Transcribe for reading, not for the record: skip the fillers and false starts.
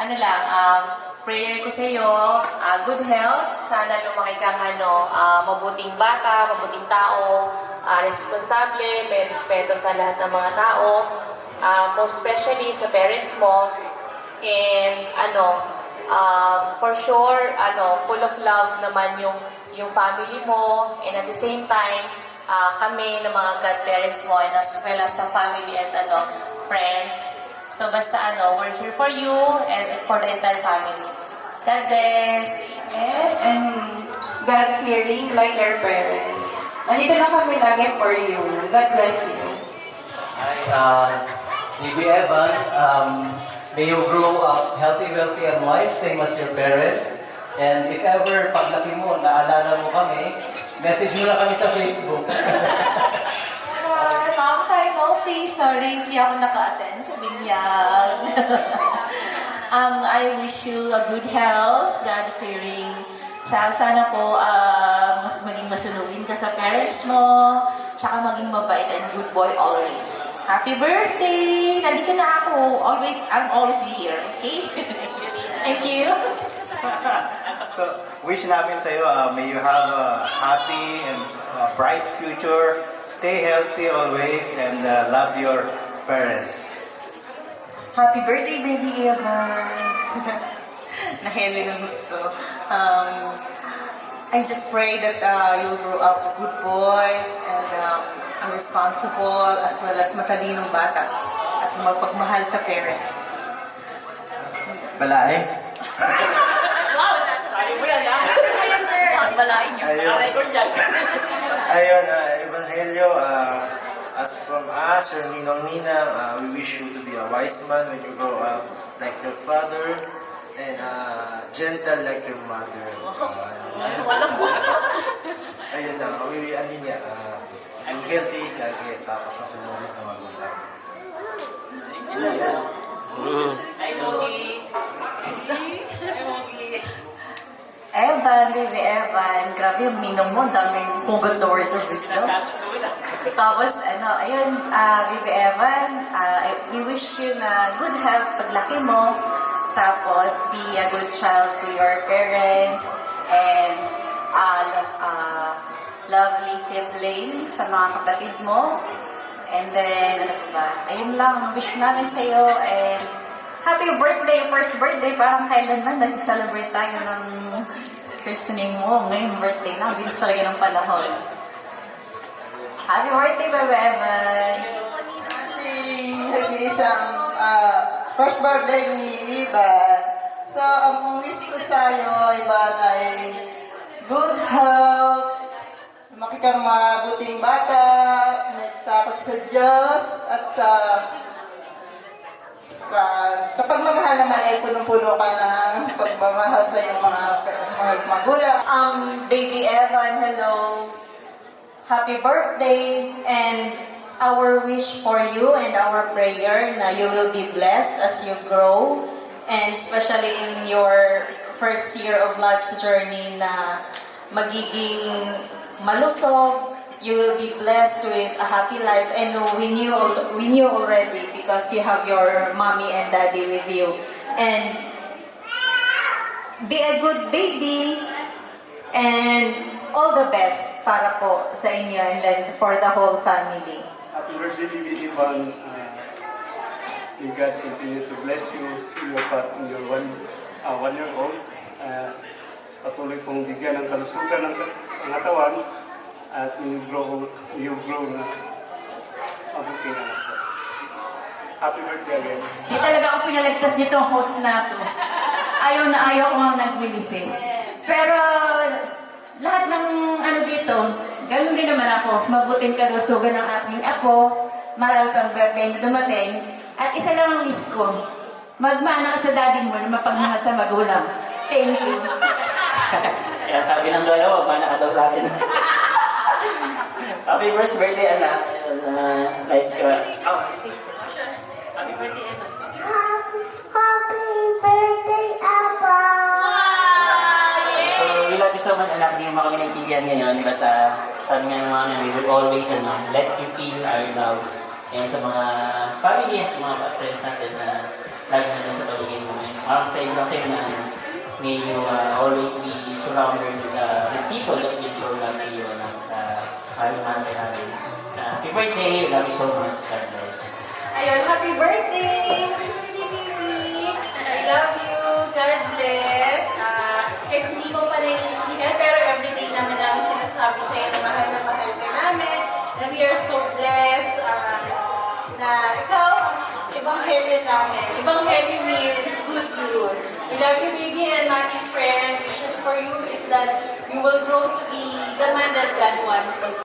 ano lang, prayer ko sa iyo, good health, sana lumaki kang mabuting bata, mabuting tao, responsable, may respeto sa lahat ng mga tao, most especially sa parents mo, and for sure, full of love naman yung family mo, and at the same time, kami ng mga godparents mo, and as well as sa family and friends. So basta we're here for you and for the entire family. God bless. And God-fearing like your parents. Nandito na kami lagi for you. God bless you. Hi, Bibi Evan. May you grow up healthy, wealthy, and wise, same as your parents. And if ever, paglaki mo, naalala mo kami, message mo na kami sa Facebook. Long time no see. Sorry, hindi ako naka-attend sa binyag. I wish you a good health, God-fearing. Sana po maging masunugin ka sa parents mo, tsaka maging mabait and good boy always. Happy birthday! Nandito na ako. I'll always be here, okay? Thank you. So, wish namin sa'yo, may you have a happy and bright future. Stay healthy always and love your parents. Happy birthday, baby Evan. Nahili ng gusto. I just pray that you'll grow up a good boy and a responsible as well as matalinong bata at magpagmahal sa parents. Balae? Balain niyo. Ayun, Evangelio, as from us, your Ninong Ninang, we wish you to be a wise man when you grow up like your father and gentle like your mother. Ayun na, ang healthy lagi, tapos masunod sa magulang. Evan, baby Evan, grabe yung ninong mo, daming hugot na words of wisdom. Tapos, ayun, baby Evan, we wish you na good health paglaki mo. Tapos, be a good child to your parents and lovely sibling sa mga kapatid mo. And then, ano pa ba? Ayun lang, wish namin sa'yo and happy birthday, first birthday, parang kailanman nag-celebrate tayo ng christening mo. Ngayon, birthday na, bilis talaga ng panahon. Happy birthday, Baby Evan! Nag-iisang first birthday ni Ivan. So, ang wish ko sa'yo, Ivan, ay good health, lumaki kang mabuting bata, nagtakot sa Diyos, at sa pagmamahal naman ay punong-puno ka ng pagmamahal sa iyong mga magulang. Baby Evan, hello. Happy birthday, and our wish for you and our prayer na you will be blessed as you grow, and especially in your first year of life's journey na magiging malusog. You will be blessed with a happy life, and we knew already because you have your mommy and daddy with you. And be a good baby, and all the best para po sa inyo and then for the whole family. Happy birthday, Bibi Ivan. May God continue to bless you in your one year old. Patuloy pong bigyan ng kalusugan ng katawan at you grow na mabuting anak po. Happy birthday again. Di talaga ako pinalagtas nito ang host na to. Ayaw na ayaw ko ang nagbibisi. Pero lahat ng dito, ganun din naman ako. Mabuting kalusugan ng aking apo. Marami pang birthday na dumating. At isa lang ang wish ko. Magmana ka sa daddy mo na mapagmahal sa magulang. Thank you. Kaya sabi ng lola, wag mana ka daw sa akin. Happy first birthday, anak. Happy birthday, Evan. Happy birthday, Appa! So, we love you so much, anak. Hindi mo kami naintindihan ngayon. But sabi nga ng mga we will always let you feel our love. And sa mga family, sa mga friends natin na lagi na sa paligid mo ngayon. pray lang sa'yo na may you always be surrounded with people that will show love to you. Happy birthday. Love you so much. God bless. Ayun, happy birthday! Happy birthday, baby! I love you. God bless. Kahit hindi ko pa naiintindihan, pero everyday naman namin sinasabi sa'yo na mahal ka namin. And we are so blessed na ikaw ang ebanghelyo namin. Ebanghelyo means good news. We love you, baby, and Mommy's prayer and wishes for you is that you will grow to be the man that God wants you.